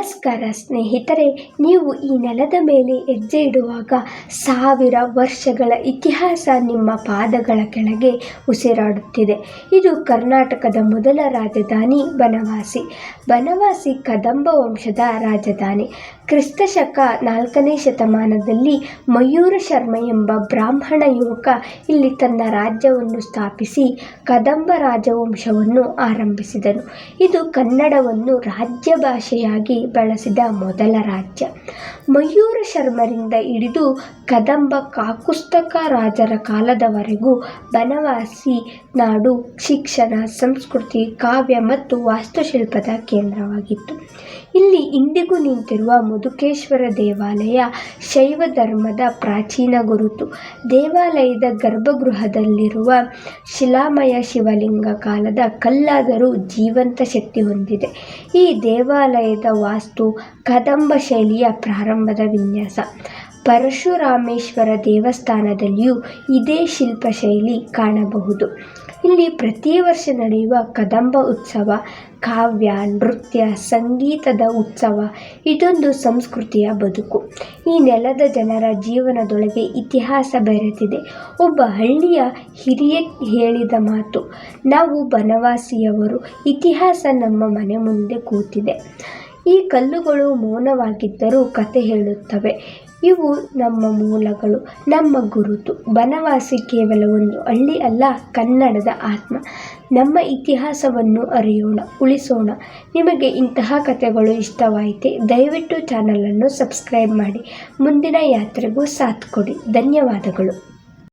ನಮಸ್ಕಾರ ಸ್ನೇಹಿತರೆ, ನೀವು ಈ ನೆಲದ ಮೇಲೆ ಹೆಜ್ಜೆ ಇಡುವಾಗ 1000 ವರ್ಷಗಳ ಇತಿಹಾಸ ನಿಮ್ಮ ಪಾದಗಳ ಕೆಳಗೆ ಉಸಿರಾಡುತ್ತಿದೆ. ಇದು ಕರ್ನಾಟಕದ ಮೊದಲ ರಾಜಧಾನಿ ಬನವಾಸಿ. ಬನವಾಸಿ ಕದಂಬ ವಂಶದ ರಾಜಧಾನಿ. ಕ್ರಿಸ್ತಶಕ 4ನೇ ಶತಮಾನದಲ್ಲಿ ಮಯೂರ ಶರ್ಮ ಎಂಬ ಬ್ರಾಹ್ಮಣ ಯುವಕ ಇಲ್ಲಿ ತನ್ನ ರಾಜ್ಯವನ್ನು ಸ್ಥಾಪಿಸಿ ಕದಂಬ ರಾಜವಂಶವನ್ನು ಆರಂಭಿಸಿದನು. ಇದು ಕನ್ನಡವನ್ನು ರಾಜ್ಯ ಭಾಷೆಯಾಗಿ ಬಳಸಿದ ಮೊದಲ ರಾಜ್ಯ. ಮಯೂರ ಶರ್ಮರಿಂದ ಹಿಡಿದು ಕದಂಬ ಕಾಕುಸ್ತಕ ರಾಜರ ಕಾಲದವರೆಗೂ ಬನವಾಸಿ ನಾಡು ಶಿಕ್ಷಣ, ಸಂಸ್ಕೃತಿ, ಕಾವ್ಯ ಮತ್ತು ವಾಸ್ತುಶಿಲ್ಪದ ಕೇಂದ್ರವಾಗಿತ್ತು. ಇಲ್ಲಿ ಇಂದಿಗೂ ನಿಂತಿರುವ ಮಧುಕೇಶ್ವರ ದೇವಾಲಯ ಶೈವ ಧರ್ಮದ ಪ್ರಾಚೀನ ಗುರುತು. ದೇವಾಲಯದ ಗರ್ಭಗೃಹದಲ್ಲಿರುವ ಶಿಲಾಮಯ ಶಿವಲಿಂಗ ಕಾಲದ ಕಲ್ಲಾದರೂ ಜೀವಂತ ಶಕ್ತಿ ಹೊಂದಿದೆ. ಈ ದೇವಾಲಯದ ವಾಸ್ತು ಕದಂಬ ಶೈಲಿಯ ಪ್ರಾರಂಭದ ವಿನ್ಯಾಸ. ಪರಶುರಾಮೇಶ್ವರ ದೇವಸ್ಥಾನದಲ್ಲಿಯೂ ಇದೇ ಶಿಲ್ಪಶೈಲಿ ಕಾಣಬಹುದು. ಇಲ್ಲಿ ಪ್ರತಿ ವರ್ಷ ನಡೆಯುವ ಕದಂಬ ಉತ್ಸವ, ಕಾವ್ಯ, ನೃತ್ಯ, ಸಂಗೀತದ ಉತ್ಸವ ಇದೊಂದು ಸಂಸ್ಕೃತಿಯ ಬದುಕು. ಈ ನೆಲದ ಜನರ ಜೀವನದೊಳಗೆ ಇತಿಹಾಸ ಬೆರೆತಿದೆ. ಒಬ್ಬ ಹಳ್ಳಿಯ ಹಿರಿಯ ಹೇಳಿದ ಮಾತು, ನಾವು ಬನವಾಸಿಯವರು, ಇತಿಹಾಸ ನಮ್ಮ ಮನೆ ಮುಂದೆ ಕೂತಿದೆ. ಈ ಕಲ್ಲುಗಳು ಮೌನವಾಗಿದ್ದರೂ ಕತೆ ಹೇಳುತ್ತವೆ. ಇವು ನಮ್ಮ ಮೂಲಗಳು, ನಮ್ಮ ಗುರುತು. ಬನವಾಸಿ ಕೇವಲ ಒಂದು ಹಳ್ಳಿ ಅಲ್ಲ, ಕನ್ನಡದ ಆತ್ಮ. ನಮ್ಮ ಇತಿಹಾಸವನ್ನು ಅರಿಯೋಣ, ಉಳಿಸೋಣ. ನಿಮಗೆ ಇಂತಹ ಕಥೆಗಳು ಇಷ್ಟವಾಯಿತೆ ದಯವಿಟ್ಟು ಚಾನಲನ್ನು ಸಬ್ಸ್ಕ್ರೈಬ್ ಮಾಡಿ. ಮುಂದಿನ ಯಾತ್ರೆಗೂ ಸಾಥ್ ಕೊಡಿ. ಧನ್ಯವಾದಗಳು.